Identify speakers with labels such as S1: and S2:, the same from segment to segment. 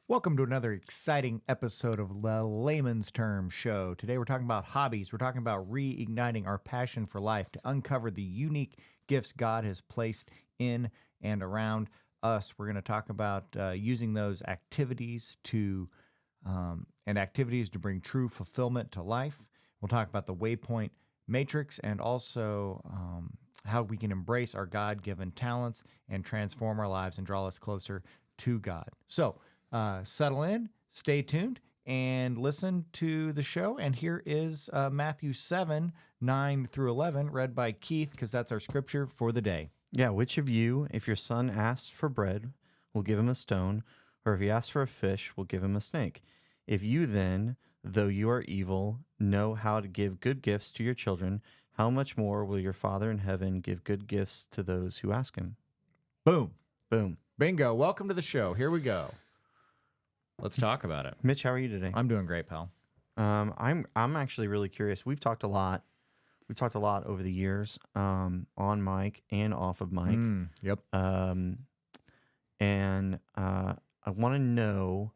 S1: Welcome to another exciting episode of the Layman's Term Show. Today we're talking about hobbies. We're talking about reigniting our passion for life to uncover the unique gifts God has placed in and around us. We're going to talk about using those activities to bring true fulfillment to life. We'll talk about the Waypoint Matrix and also how we can embrace our God-given talents and transform our lives and draw us closer to God. So, settle in, stay tuned, and listen to the show. And here is Matthew 7, 9 through 11, read by Keith, because that's our scripture for the day.
S2: Yeah, which of you, if your son asks for bread, will give him a stone, or if he asks for a fish, will give him a snake? If you then, though you are evil, know how to give good gifts to your children, how much more will your Father in heaven give good gifts to those who ask him?
S1: Boom.
S2: Boom.
S1: Bingo. Welcome to the show. Here we go. Let's talk about it.
S2: Mitch, how are you today?
S1: I'm doing great, pal.
S2: I'm actually really curious. We've talked a lot. We've talked a lot over the years, on mic and off of mic.
S1: Yep.
S2: And I want to know,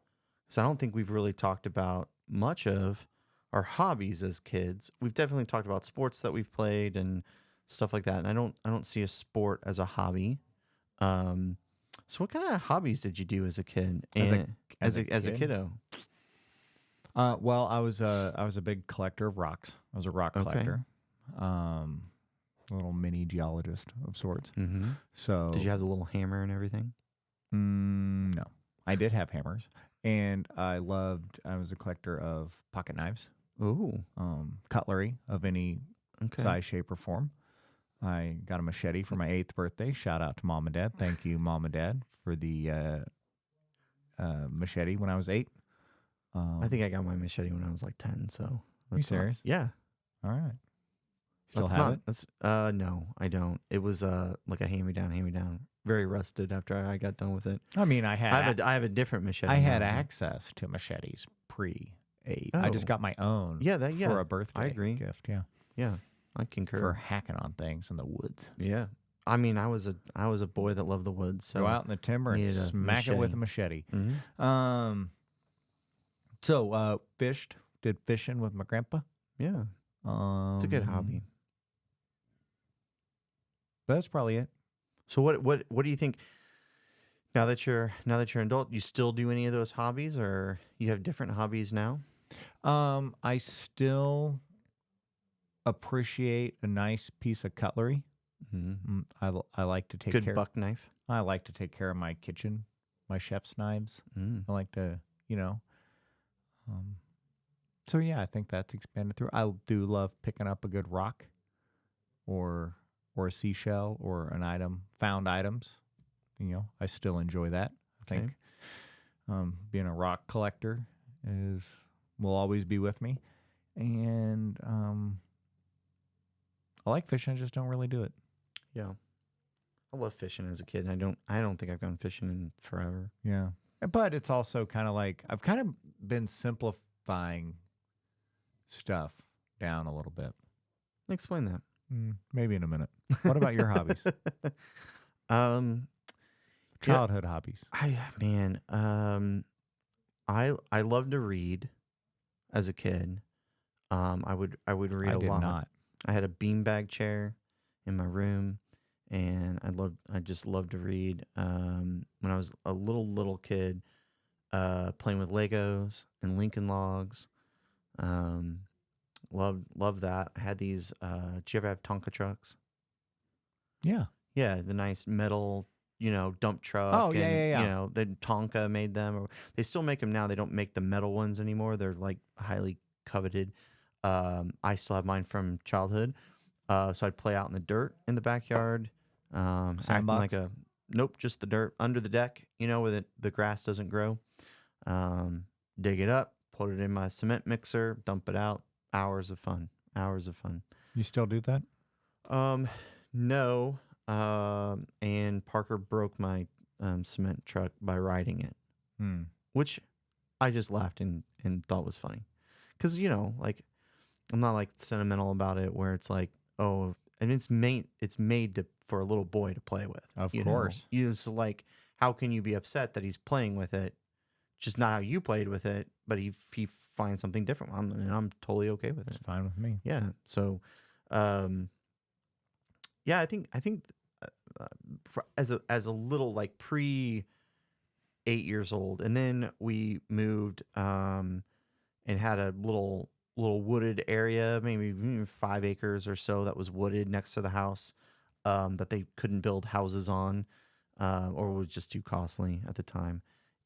S2: because I don't think we've really talked about much of our hobbies as kids. We've definitely talked about sports that we've played and stuff like that. And I don't see a sport as a hobby. So what kind of hobbies did you do as a kid? As a kiddo?
S1: Well, I was a big collector of rocks. I was a rock collector. A little mini geologist of sorts.
S2: Mm-hmm.
S1: So
S2: did you have the little hammer and everything?
S1: No, I did have hammers, and I was a collector of pocket knives.
S2: Ooh.
S1: Cutlery of any size, shape, or form. I got a machete for my 8th birthday. Shout out to Mom and Dad. Thank you, Mom and Dad, for the machete when I was 8.
S2: I think I got my machete when I was like 10. So
S1: you serious?
S2: Yeah.
S1: All right. Still
S2: That's
S1: have it?
S2: No, I don't. It was like a hand-me-down. Very rusted after I got done with it.
S1: I mean, I have I had access to machetes pre-8. I just got my own. For a birthday.
S2: I agree.
S1: Gift. Yeah.
S2: Yeah, I concur.
S1: For hacking on things in the woods.
S2: Yeah. I mean, I was a boy that loved the woods. So
S1: go out in the timber and smack it with a machete.
S2: Mm-hmm.
S1: So did fishing with my grandpa.
S2: Yeah. It's a good hobby.
S1: But that's probably it.
S2: So what do you think now that you're an adult, you still do any of those hobbies, or you have different hobbies now?
S1: I still appreciate a nice piece of cutlery.
S2: Mm-hmm.
S1: I like to take
S2: good buck knife.
S1: I like to take care of my kitchen, my chef's knives. I like to, so yeah, I think that's expanded through. I do love picking up a good rock or a seashell or an item, found items. I still enjoy that. I think being a rock collector will always be with me. And I like fishing, I just don't really do it.
S2: Yeah. I love fishing as a kid. I don't think I've gone fishing in forever.
S1: Yeah. But it's also kind of like I've kind of been simplifying stuff down a little bit.
S2: Explain that.
S1: Maybe in a minute. What about your hobbies? Childhood hobbies.
S2: I loved to read as a kid. I would read a lot.
S1: Not.
S2: I had a beanbag chair in my room, and I just loved to read. When I was a little kid, playing with Legos and Lincoln Logs. Love that. I had these. Did you ever have Tonka trucks?
S1: Yeah.
S2: Yeah, the nice metal, dump truck.
S1: Oh, yeah.
S2: The Tonka made them. Or they still make them now. They don't make the metal ones anymore. They're like highly coveted. I still have mine from childhood. So I'd play out in the dirt in the backyard. Acting like nope, just the dirt under the deck, where the grass doesn't grow. Dig it up, put it in my cement mixer, dump it out. Hours of fun.
S1: You still do that?
S2: No. And Parker broke my cement truck by riding it, which I just laughed and thought was funny. Because, I'm not like sentimental about it where it's like, oh, and it's made for a little boy to play with.
S1: Of course.
S2: So like, how can you be upset that he's playing with it just not how you played with it, but if he finds something different, I'm totally okay with it.
S1: It's fine with me.
S2: Yeah. So, yeah, I think as a little like pre 8 years old, and then we moved and had a little wooded area, maybe 5 acres or so that was wooded next to the house, that they couldn't build houses on, or was just too costly at the time.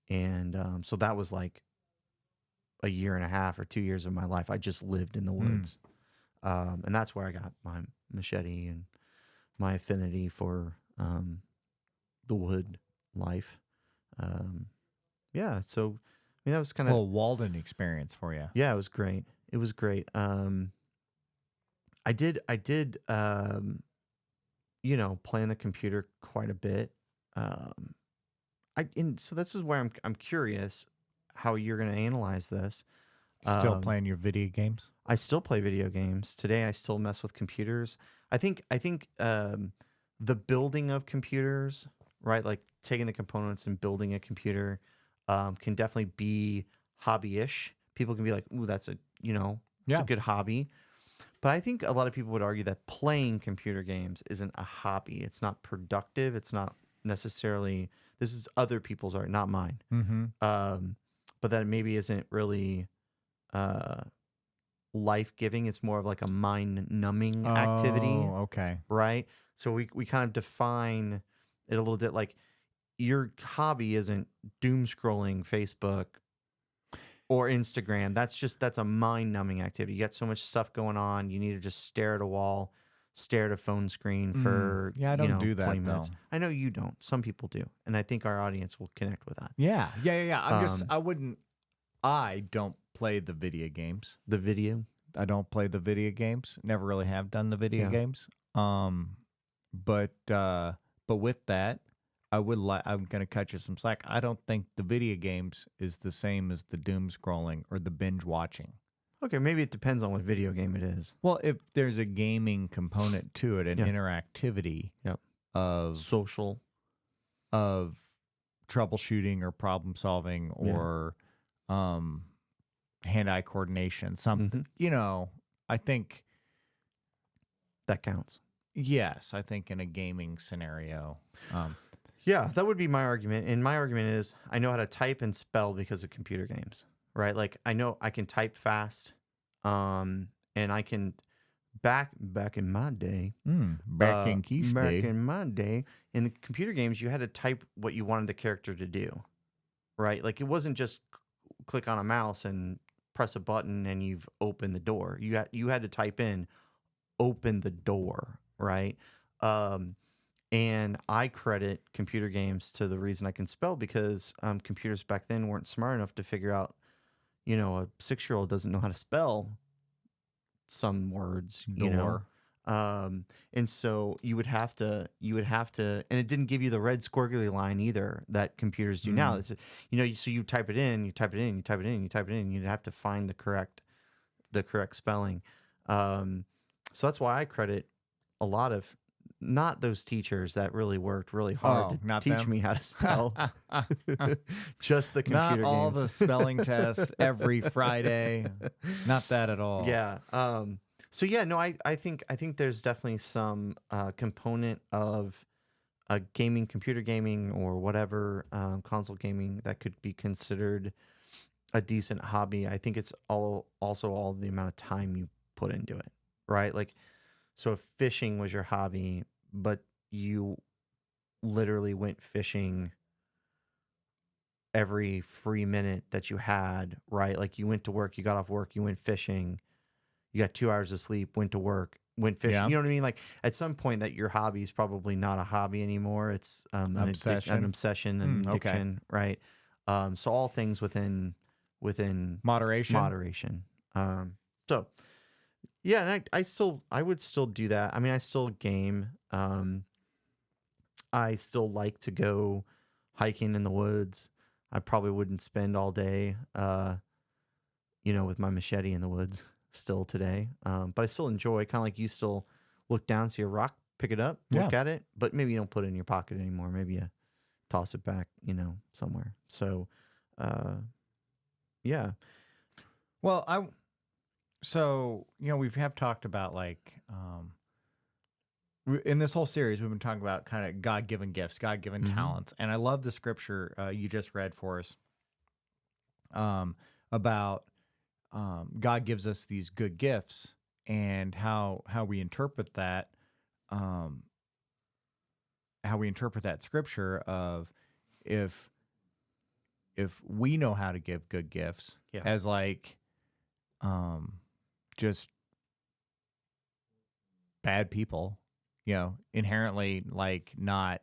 S2: And so that was like a year and a half or 2 years of my life. I just lived in the woods. And that's where I got my machete and my affinity for the wood life. Yeah, so I mean that was kind
S1: A
S2: of
S1: little Walden experience for you.
S2: yeah, it was great. It was great. I did you know, play on the computer quite a bit. So this is where I'm curious how you're going to analyze this.
S1: Still playing your video games?
S2: I still play video games today. I still mess with computers. I think the building of computers, right? Like taking the components and building a computer, can definitely be hobby-ish. People can be like, "Ooh, that's a it's a good hobby." But I think a lot of people would argue that playing computer games isn't a hobby. It's not productive. It's not necessarily. This is other people's art, not mine.
S1: Mm-hmm.
S2: But that maybe isn't really life-giving. It's more of like a mind-numbing activity.
S1: Oh, okay.
S2: Right? So we kind of define it a little bit like your hobby isn't doom scrolling Facebook or Instagram. That's a mind-numbing activity. You got so much stuff going on. You need to just stare at a wall, stare at a phone screen for
S1: I don't do that
S2: 20 minutes.
S1: though.
S2: I know you don't. Some people do, and I think our audience will connect with that.
S1: Yeah. I don't play the video games.
S2: The video.
S1: I don't play the video games. Never really have done the video games. But with that, I'm gonna cut you some slack. I don't think the video games is the same as the doom scrolling or the binge watching.
S2: Okay, maybe it depends on what video game it is.
S1: Well, if there's a gaming component to it, an interactivity of
S2: social,
S1: of troubleshooting or problem solving or hand-eye coordination, something, I think
S2: that counts.
S1: Yes, I think in a gaming scenario.
S2: Yeah, that would be my argument. And my argument is I know how to type and spell because of computer games, right? Like I know I can type fast, and I can back in my day,
S1: back
S2: in my day, in the computer games, you had to type what you wanted the character to do, right? Like it wasn't just click on a mouse and press a button and you've opened the door. You had to type in open the door, right? And I credit computer games to the reason I can spell because computers back then weren't smart enough to figure out, a 6-year-old doesn't know how to spell some words, and so you would have to, and it didn't give you the red squiggly line either that computers do now. It's, so you type it in, you'd have to find the correct spelling. So that's why I credit a lot of, not those teachers that really worked really hard to teach me how to spell. Just the computer
S1: Not all
S2: games.
S1: the spelling tests every Friday. Not that at all.
S2: Yeah. So yeah, no, I think there's definitely some component of gaming, computer gaming, or whatever console gaming that could be considered a decent hobby. I think it's also all the amount of time you put into it, right? Like, so if fishing was your hobby, but you literally went fishing every free minute that you had, right? Like you went to work, you got off work, you went fishing, you got 2 hours of sleep, went to work, went fishing.
S1: Yeah.
S2: You know what I mean? Like at some point that your hobby is probably not a hobby anymore. It's an obsession, and addiction, right? So all things within
S1: Moderation.
S2: So yeah, and I would still do that. I mean, I still game. I still like to go hiking in the woods. I probably wouldn't spend all day, with my machete in the woods still today. But I still enjoy, kind of like you still look down, see a rock, pick it up, look at it, but maybe you don't put it in your pocket anymore. Maybe you toss it back, somewhere. So, Yeah.
S1: Well, so we have talked about like in this whole series we've been talking about kind of God-given gifts, God-given talents, and I love the scripture you just read for us about God gives us these good gifts and how we interpret that scripture of if we know how to give good gifts
S2: Yeah.
S1: as like just bad people, inherently like not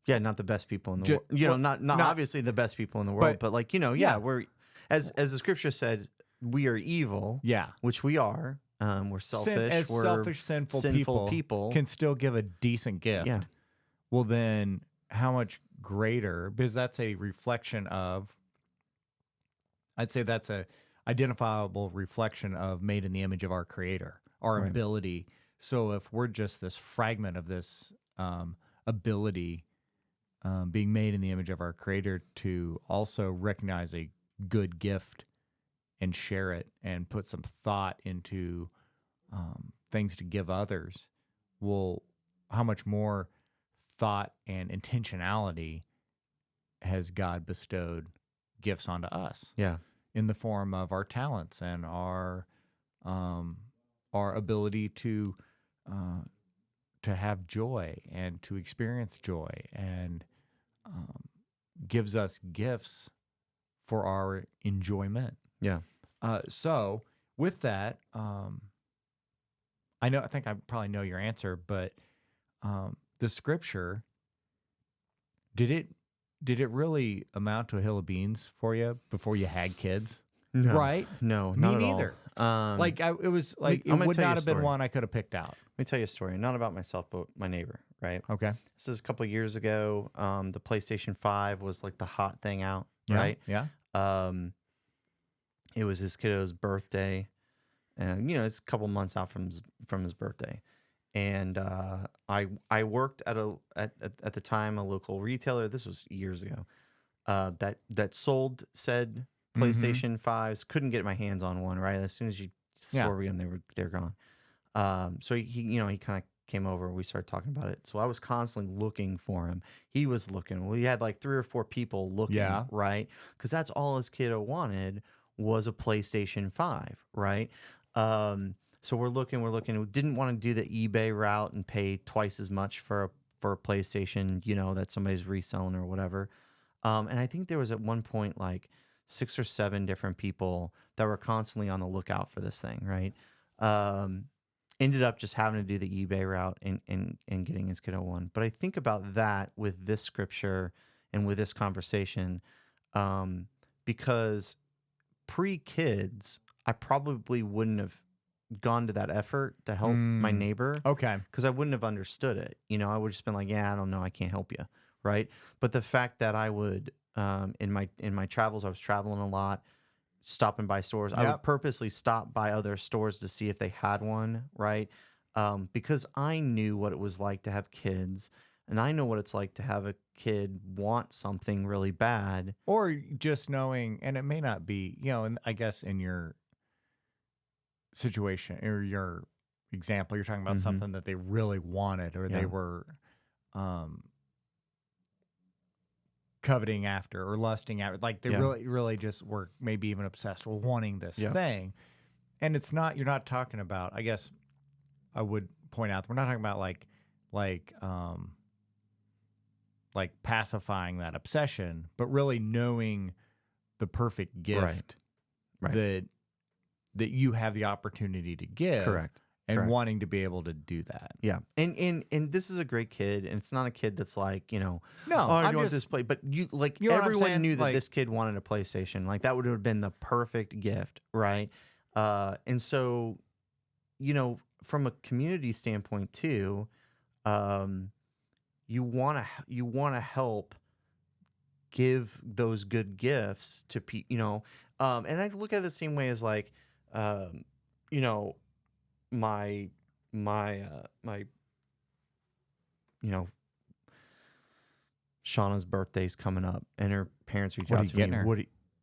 S2: Yeah, not the best people in the
S1: Ju-
S2: world. You know,
S1: well,
S2: not obviously the best people in the world, but like,
S1: yeah.
S2: we're as the scripture said, we are evil,
S1: yeah.
S2: which we are. We're selfish. We're
S1: Selfish, sinful people can still give a decent gift.
S2: Yeah.
S1: Well, then how much greater? Because that's a reflection of. I'd say that's a identifiable reflection of made in the image of our Creator, our
S2: Right.
S1: ability. So if we're just this fragment of this ability being made in the image of our Creator to also recognize a good gift and share it and put some thought into things to give others, well, how much more thought and intentionality has God bestowed gifts onto us?
S2: Yeah.
S1: In the form of our talents and our ability to have joy and to experience joy, and gives us gifts for our enjoyment.
S2: Yeah.
S1: So with that, I think I probably know your answer, but the scripture, did it really amount to a hill of beans for you before you had kids?
S2: No.
S1: Right?
S2: No,
S1: Me
S2: not at
S1: neither.
S2: all.
S1: It was like,
S2: I'm
S1: it
S2: gonna
S1: would
S2: tell you
S1: not
S2: a
S1: have been
S2: story.
S1: one I could have picked out.
S2: Let me tell you a story, not about myself, but my neighbor, right?
S1: Okay.
S2: This is a couple of years ago. The PlayStation 5 was like the hot thing out,
S1: Yeah.
S2: right?
S1: Yeah.
S2: It was his kiddo's birthday, and it's a couple months out from his birthday. And I worked at the time a local retailer. This was years ago. That sold said PlayStation 5s. Couldn't get my hands on one. Right, as soon as you swore them, they're gone. So he kind of came over. We started talking about it. So I was constantly looking for him. He was looking. Well, he had like 3 or 4 people looking.
S1: Yeah.
S2: Right, because that's all his kiddo wanted was a PlayStation 5. Right. So we're looking. We didn't want to do the eBay route and pay twice as much for a PlayStation, that somebody's reselling or whatever. And I think there was at one point like 6 or 7 different people that were constantly on the lookout for this thing, right? Ended up just having to do the eBay route and getting his kiddo one. But I think about that with this scripture and with this conversation, because pre-kids, I probably wouldn't have gone to that effort to help my neighbor.
S1: Okay.
S2: Because I wouldn't have understood it. I would have just been like, yeah, I don't know, I can't help you, right? But the fact that I would, in my travels, I was traveling a lot, stopping by stores. I would purposely stop by other stores to see if they had one, right? Because I knew what it was like to have kids, and I know what it's like to have a kid want something really bad.
S1: Or just knowing, and it may not be, and I guess in your situation or your example, you're talking about something that they really wanted or they were coveting after or lusting after, like they really just were maybe even obsessed with wanting this thing. And you're not talking about, I guess I would point out, we're not talking about like pacifying that obsession, but really knowing the perfect gift that you have the opportunity to give.
S2: Correct.
S1: And wanting to be able to do that.
S2: Yeah. And this is a great kid, and it's not a kid that's like,
S1: no,
S2: I want this play. But everyone knew that this kid wanted a PlayStation. Like that would have been the perfect gift, right? And so, from a community standpoint too, you want to help give those good gifts to people, and I look at it the same way as like, my Shauna's birthday's coming up, and her parents reach
S1: What are
S2: out
S1: you
S2: to me.
S1: getting her?
S2: What?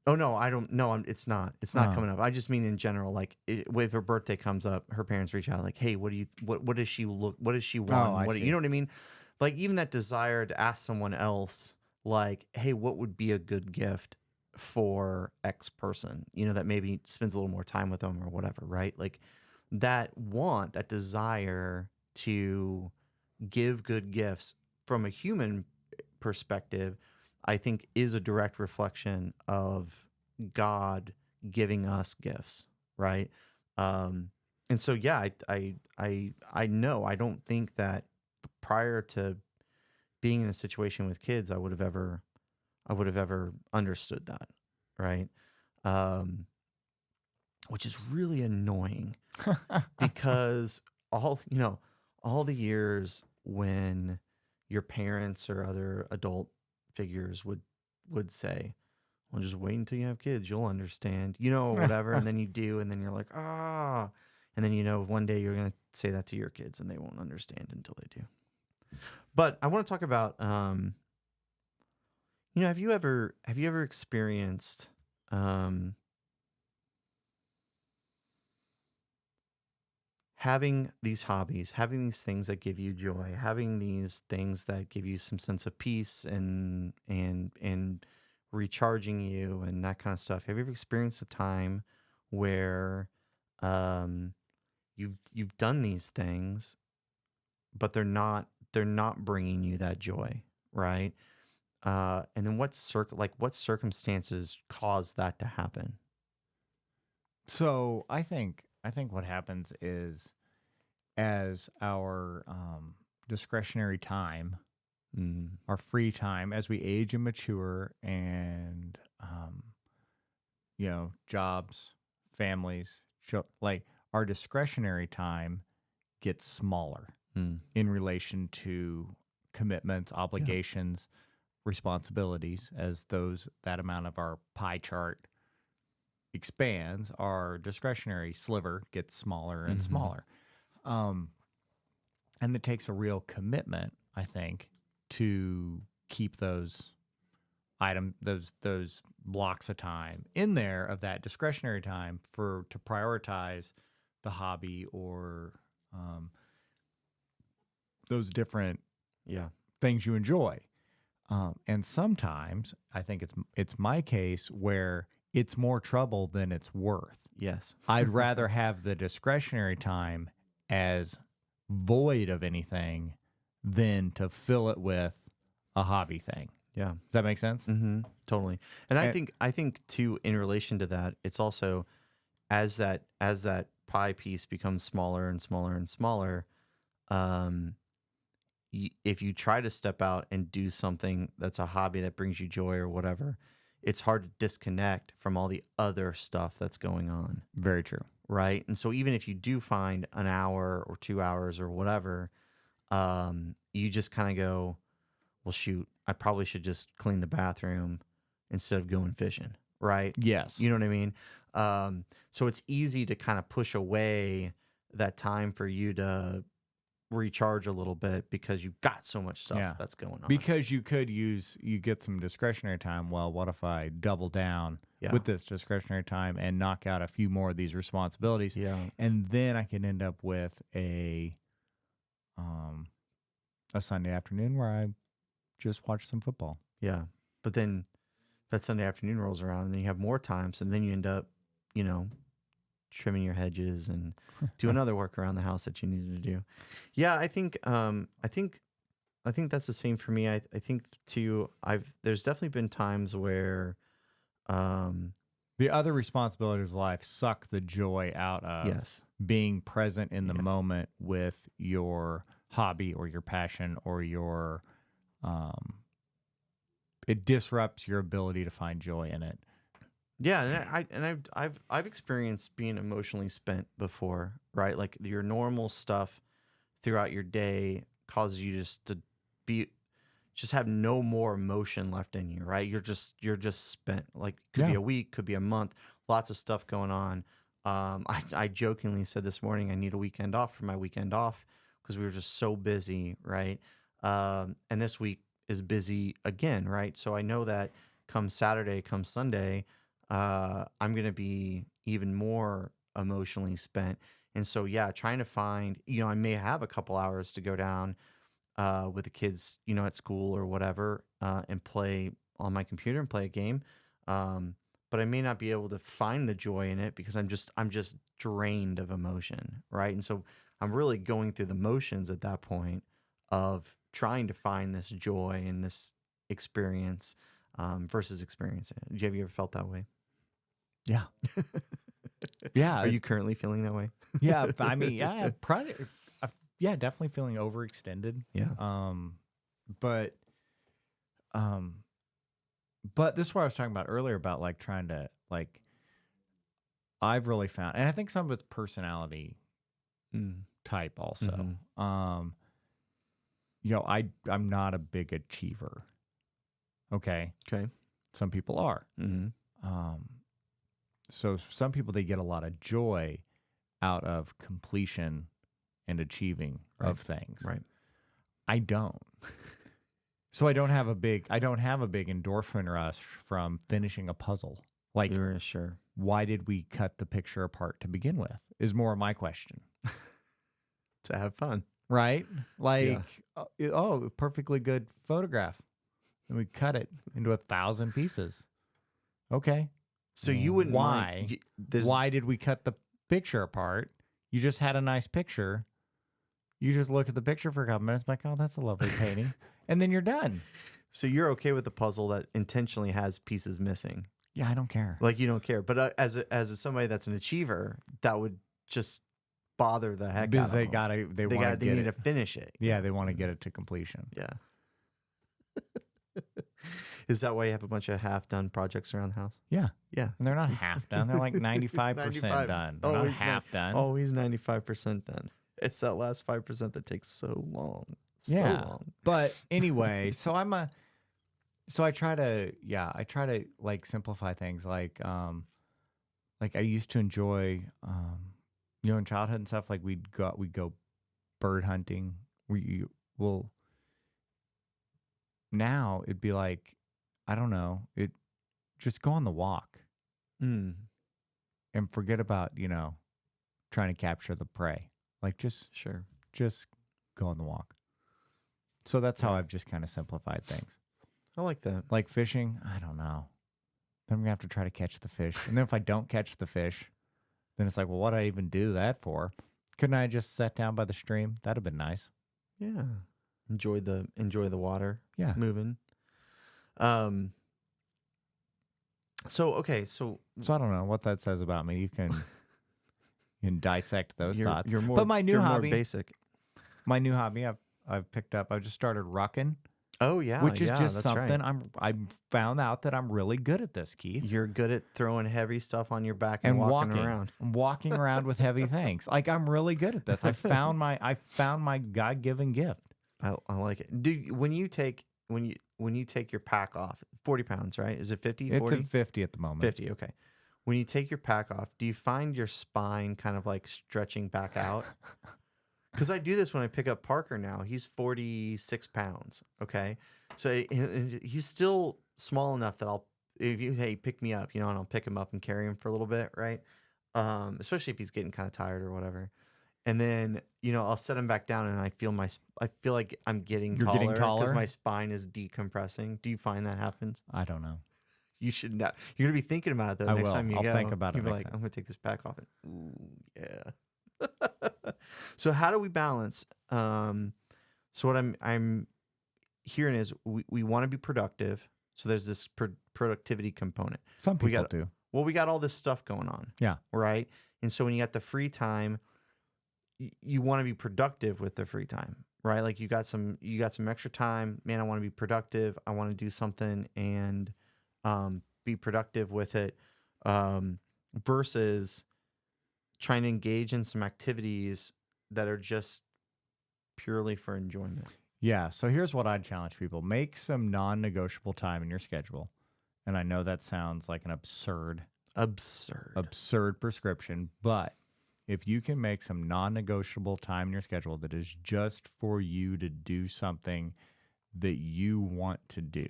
S2: Oh no, I don't. No, it's not. It's not
S1: Oh.
S2: coming up. I just mean in general. Like if her birthday comes up, her parents reach out. Like, hey, what does she look? What does she want?
S1: I
S2: What
S1: see.
S2: you know what I mean? Like even that desire to ask someone else, like, hey, what would be a good gift for X person? You know, that maybe spends a little more time with them or whatever, right? Like that want, that desire to give good gifts from a human perspective, I think is a direct reflection of God giving us gifts, right? And so, yeah, I know. I don't think that prior to being in a situation with kids, I would have ever understood that, right? Um, which is really annoying because all the years when your parents or other adult figures would say, well, just wait until you have kids, you'll understand, or whatever. And then you do, and then you're like, and then one day you're gonna say that to your kids and they won't understand until they do. But I want to talk about have you ever experienced having these hobbies, having these things that give you joy, having these things that give you some sense of peace and recharging you and that kind of stuff? Have you ever experienced a time where you've done these things, but they're not bringing you that joy, right? And then what circumstances cause that to happen?
S1: So I think what happens is, as our discretionary time, our free time, as we age and mature, and jobs, families, like our discretionary time gets smaller in relation to commitments, obligations, responsibilities. As that amount of our pie chart expands, our discretionary sliver gets smaller and smaller. And it takes a real commitment, I think, to keep those those blocks of time in there, of that discretionary time, to prioritize the hobby or those different things you enjoy. And sometimes I think it's my case where it's more trouble than it's worth.
S2: Yes.
S1: I'd rather have the discretionary time as void of anything than to fill it with a hobby thing.
S2: Yeah.
S1: Does that make sense?
S2: Mm-hmm. Totally. And I think too, in relation to that, it's also as that pie piece becomes smaller and smaller and smaller, if you try to step out and do something that's a hobby that brings you joy or whatever, it's hard to disconnect from all the other stuff that's going on.
S1: Very true.
S2: Right. And so even if you do find an hour or 2 hours or whatever, you just kind of go, well, shoot, I probably should just clean the bathroom instead of going fishing. Right.
S1: Yes.
S2: You know what I mean? So it's easy to kind of push away that time for you to recharge a little bit because you've got so much stuff that's going on.
S1: Because you get some discretionary time. Well, what if I double down with this discretionary time and knock out a few more of these responsibilities?
S2: Yeah.
S1: And then I can end up with a Sunday afternoon where I just watch some football.
S2: Yeah. But then that Sunday afternoon rolls around and then you have more time. So then you end up, trimming your hedges and doing other work around the house that you needed to do. Yeah, I think that's the same for me. I think too, there's definitely been times where
S1: the other responsibilities of life suck the joy out of being present in the moment with your hobby or your passion or your it disrupts your ability to find joy in it.
S2: Yeah, and I've experienced being emotionally spent before, right? Like your normal stuff throughout your day causes you just have no more emotion left in you, right? You're just spent. Like could be a week, could be a month, lots of stuff going on. I jokingly said this morning I need a weekend off for my weekend off because we were just so busy, right? And this week is busy again, right? So I know that come Saturday, come Sunday, I'm going to be even more emotionally spent. And so, yeah, trying to find, I may have a couple hours to go down with the kids, at school or whatever, and play on my computer and play a game. But I may not be able to find the joy in it because I'm just drained of emotion, right? And so I'm really going through the motions at that point of trying to find this joy and this experience versus experiencing it. Have you ever felt that way?
S1: Yeah. Yeah.
S2: Are you currently feeling that way?
S1: Yeah. I mean, yeah, yeah, definitely feeling overextended.
S2: Yeah.
S1: But this is what I was talking about earlier about like trying to like, I've really found, and I think some of it's personality type also. I'm not a big achiever. Okay.
S2: Okay.
S1: Some people are. So some people, they get a lot of joy out of completion and achieving of things.
S2: Right.
S1: I don't. So I don't have a big endorphin rush from finishing a puzzle. Like,
S2: sure.
S1: Why did we cut the picture apart to begin with? Is more of my question.
S2: To have fun.
S1: Right? Like, perfectly good photograph. And we cut it into 1,000 pieces. Okay.
S2: So you wouldn't
S1: why? Why did we cut the picture apart? You just had a nice picture. You just look at the picture for a couple minutes, like, oh, that's a lovely painting, and then you're done.
S2: So you're okay with the puzzle that intentionally has pieces missing?
S1: Yeah, I don't care.
S2: Like you don't care, but as somebody that's an achiever, that would just bother the heck
S1: because
S2: out of them. They need to finish it.
S1: Yeah, they want to get it to completion.
S2: Yeah. Is that why you have a bunch of half-done projects around the house?
S1: Yeah.
S2: Yeah.
S1: And they're not half done. They're like 95% done. They're not half done.
S2: Always 95% done. It's that last 5% that takes so long. So long.
S1: But anyway, so I try to like simplify things like I used to enjoy in childhood and stuff, like we'd go bird hunting. Now it'd be like, I don't know, just go on the walk and forget about, trying to capture the prey. Like just go on the walk. So that's how I've just kind of simplified things.
S2: I like that.
S1: Like fishing, I don't know. Then I'm going to have to try to catch the fish. And then if I don't catch the fish, then it's like, well, what did I even do that for? Couldn't I just sat down by the stream? That'd have been nice.
S2: Yeah. Enjoy the water.
S1: Yeah.
S2: Moving. So
S1: I don't know what that says about me. You can dissect those thoughts.
S2: You're more,
S1: but my new hobby,
S2: more basic.
S1: My new hobby, I've picked up. I just started rucking.
S2: Oh yeah,
S1: which is just something
S2: right.
S1: I found out that I'm really good at this, Keith.
S2: You're good at throwing heavy stuff on your back and walking around.
S1: I'm walking around with heavy things. Like I'm really good at this. I found my God-given gift.
S2: I like it. When you take your pack off, 40 pounds, right? Is it 50? 40?
S1: It's at 50 at the moment.
S2: 50, okay. When you take your pack off, do you find your spine kind of like stretching back out? Because I do this when I pick up Parker now. He's 46 pounds, okay? So he's still small enough that hey, pick me up, and I'll pick him up and carry him for a little bit, right? Especially if he's getting kind of tired or whatever. And then, I'll set him back down and I feel like I'm getting taller.
S1: Getting taller?
S2: Because my spine is decompressing. Do you find that happens?
S1: I don't know.
S2: You should not. You're going to be thinking about it, though, next time you go.
S1: I'll think about it.
S2: You'll be like, I'm going to take this pack off. Ooh, yeah. So how do we balance? So what I'm hearing is we want to be productive. So there's this productivity component.
S1: Some people do.
S2: Well, we got all this stuff going on.
S1: Yeah.
S2: Right? And so when you got the free time, you want to be productive with the free time, right? Like you got some extra time. Man, I want to be productive. I want to do something and be productive with it versus trying to engage in some activities that are just purely for enjoyment.
S1: Yeah. So here's what I'd challenge people. Make some non-negotiable time in your schedule. And I know that sounds like an absurd prescription, but if you can make some non-negotiable time in your schedule that is just for you to do something that you want to do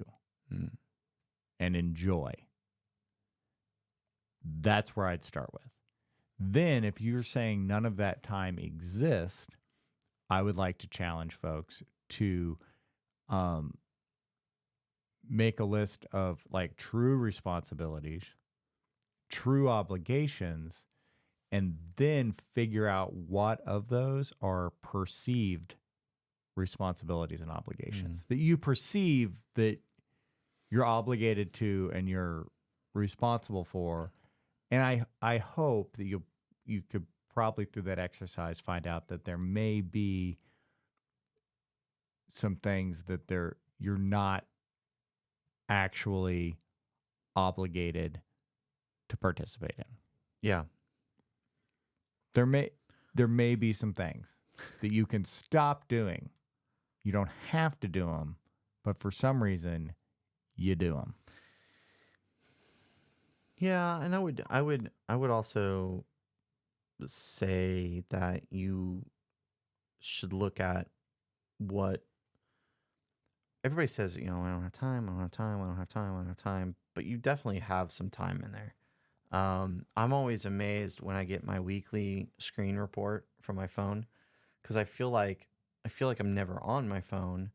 S1: and enjoy, that's where I'd start with. Then, if you're saying none of that time exists, I would like to challenge folks to make a list of like true responsibilities, true obligations, and then figure out what of those are perceived responsibilities and obligations that you perceive that you're obligated to and you're responsible for. And I hope that you could probably through that exercise find out that there may be some things that you're not actually obligated to participate in.
S2: Yeah.
S1: There may be some things that you can stop doing. You don't have to do them, but for some reason you do them.
S2: Yeah, and I would also say that you should look at what everybody says, I don't have time, I don't have time, I don't have time, I don't have time, but you definitely have some time in there. I'm always amazed when I get my weekly screen report from my phone because I feel like I'm never on my phone,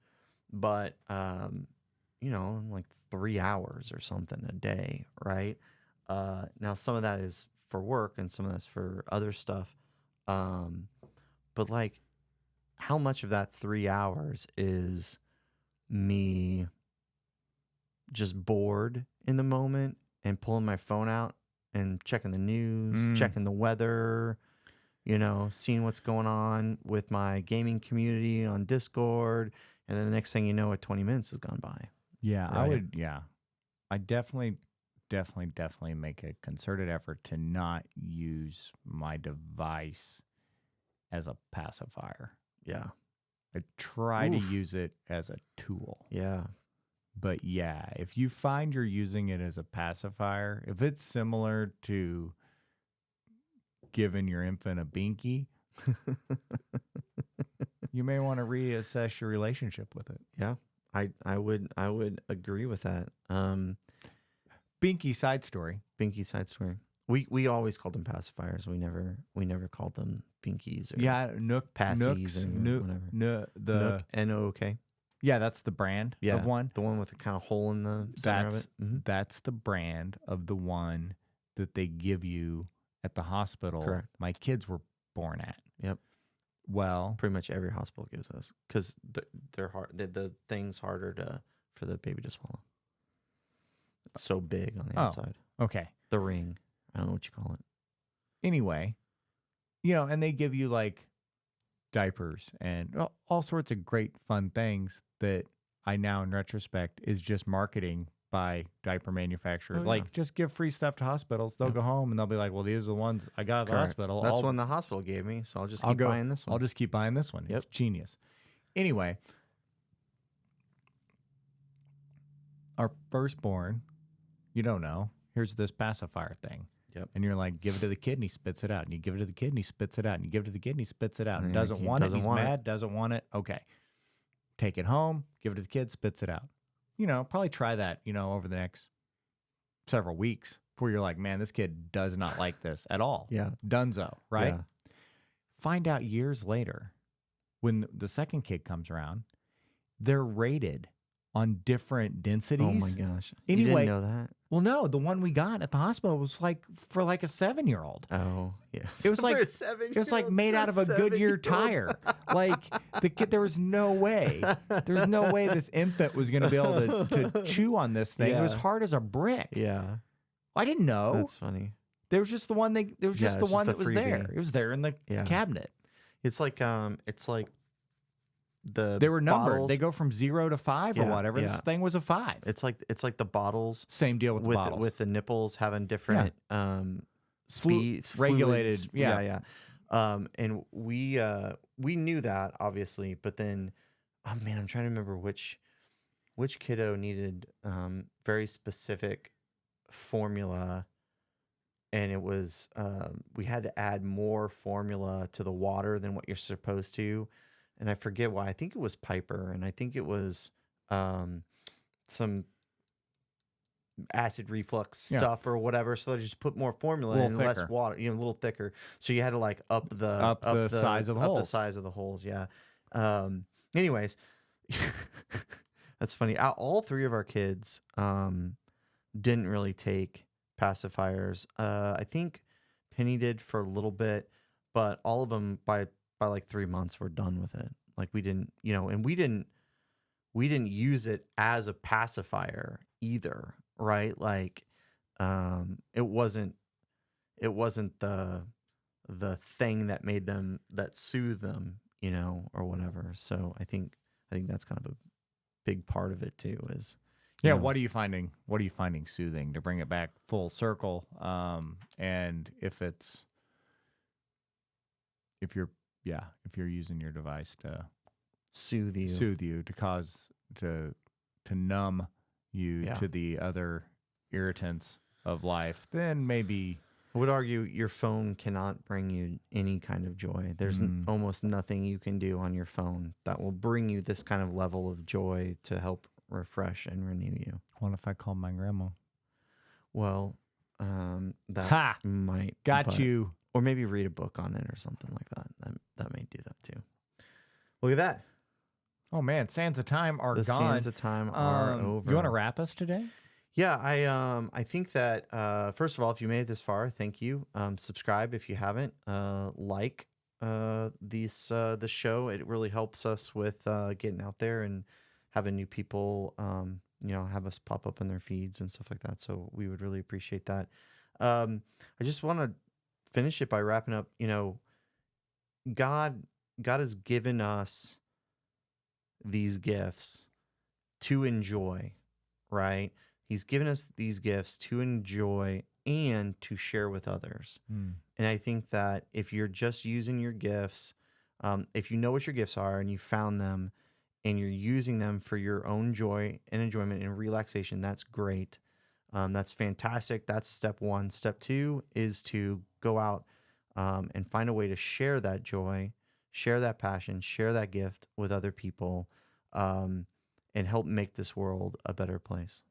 S2: but like 3 hours or something a day, right? Now some of that is for work and some of that's for other stuff. But like how much of that 3 hours is me just bored in the moment and pulling my phone out and checking the news, checking the weather, seeing what's going on with my gaming community on Discord. And then the next thing you know, 20 minutes has gone by.
S1: Yeah,
S2: Right?
S1: I definitely make a concerted effort to not use my device as a pacifier.
S2: Yeah.
S1: I try to use it as a tool.
S2: Yeah.
S1: But yeah, if you find you're using it as a pacifier, if it's similar to giving your infant a binky, you may want to reassess your relationship with it.
S2: Yeah. I would agree with that.
S1: Binky side story.
S2: Binky side story. We always called them pacifiers. We never called them binkies or
S1: Nook
S2: passies or whatever. Nook, N-O-O-K.
S1: Yeah, that's the brand of one.
S2: The one with the kind of hole in the center of it. Mm-hmm.
S1: That's the brand of the one that they give you at the hospital.
S2: Correct. My
S1: kids were born at.
S2: Yep.
S1: Well,
S2: pretty much every hospital gives us because they're hard. The thing's harder for the baby to swallow. It's so big on the outside.
S1: Okay.
S2: The ring. I don't know what you call it.
S1: Anyway, and they give you like diapers and all sorts of great fun things that I now in retrospect is just marketing by diaper manufacturers. Like just give free stuff to hospitals. They'll go home and they'll be like, well, these are the ones I got at the hospital.
S2: That's one the hospital gave me. So I'll just keep buying this one.
S1: I'll just keep buying this one. Yep. It's genius. Anyway, our firstborn, you don't know, here's this pacifier thing.
S2: Yep.
S1: And you're like, give it to the kid and he spits it out. And you give it to the kid and he spits it out. And you give it to the kid and he spits it out. And doesn't want it. He's mad. Doesn't want it. Okay. Take it home. Give it to the kid. Spits it out. Probably try that, over the next several weeks before you're like, man, this kid does not like this at all.
S2: Yeah.
S1: Dunzo, right?
S2: Yeah.
S1: Find out years later when the second kid comes around, they're rated on different densities.
S2: Oh my gosh.
S1: Anyway,
S2: you didn't know that?
S1: Well, no, the one we got at the hospital was like for like a 7-year-old.
S2: Oh, yeah.
S1: It was like it was like made out of a Goodyear tire. Like the kid, there was no way. There's no way this infant was going to be able to chew on this thing.
S2: Yeah.
S1: It was hard as a brick.
S2: Yeah.
S1: I didn't know.
S2: That's funny.
S1: There was just the one that was
S2: freebie.
S1: there. It was there in the cabinet.
S2: It's like
S1: they were numbered.
S2: Bottles.
S1: They go from 0 to 5 or whatever. Yeah. This thing was a 5.
S2: It's like the bottles.
S1: Same deal with the bottles.
S2: With the nipples having different speed
S1: regulated.
S2: Fluids.
S1: Yeah.
S2: And we knew that obviously, but then I'm trying to remember which kiddo needed very specific formula, and it was we had to add more formula to the water than what you're supposed to. And I forget why. I think it was Piper, and I think it was some acid reflux
S1: Yeah.
S2: stuff or whatever. So they just put more formula
S1: Little
S2: in and less
S1: thicker.
S2: water, a little thicker. So you had to like up the
S1: size of the
S2: up the
S1: holes.
S2: size of the holes. Yeah. Anyways, that's funny. All three of our kids didn't really take pacifiers. I think Penny did for a little bit, but all of them by like 3 months were done with it. Like we didn't, and we didn't use it as a pacifier either, right? Like it wasn't the thing that made them, that soothed them, or whatever. So I think that's kind of a big part of it too, is
S1: Yeah,
S2: know,
S1: what are you finding soothing, to bring it back full circle? And if you're using your device to
S2: soothe you.
S1: to numb you to the other irritants of life, then maybe
S2: I would argue your phone cannot bring you any kind of joy. There's almost nothing you can do on your phone that will bring you this kind of level of joy to help refresh and renew you.
S1: what if I call my grandma?
S2: Well, that might
S1: you.
S2: Or maybe read a book on it or something like that. That may do that too. Look at that.
S1: Oh man, sands of time are
S2: The
S1: gone.
S2: sands of time are over.
S1: You want to wrap us today?
S2: Yeah, I think that first of all, if you made it this far, thank you. Subscribe if you haven't. Like the show. It really helps us with getting out there and having new people, have us pop up in their feeds and stuff like that. So we would really appreciate that. I just want to finish it by wrapping up. God has given us these gifts to enjoy, right? He's given us these gifts to enjoy and to share with others. And I think that if you're just using your gifts, if you know what your gifts are and you found them and you're using them for your own joy and enjoyment and relaxation, that's great. That's fantastic. That's step one. Step two is to go out and find a way to share that joy, share that passion, share that gift with other people, and help make this world a better place.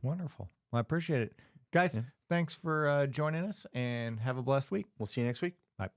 S1: Wonderful. Well, I appreciate it. Guys, thanks for joining us, and have a blessed week.
S2: We'll see you next week.
S1: Bye.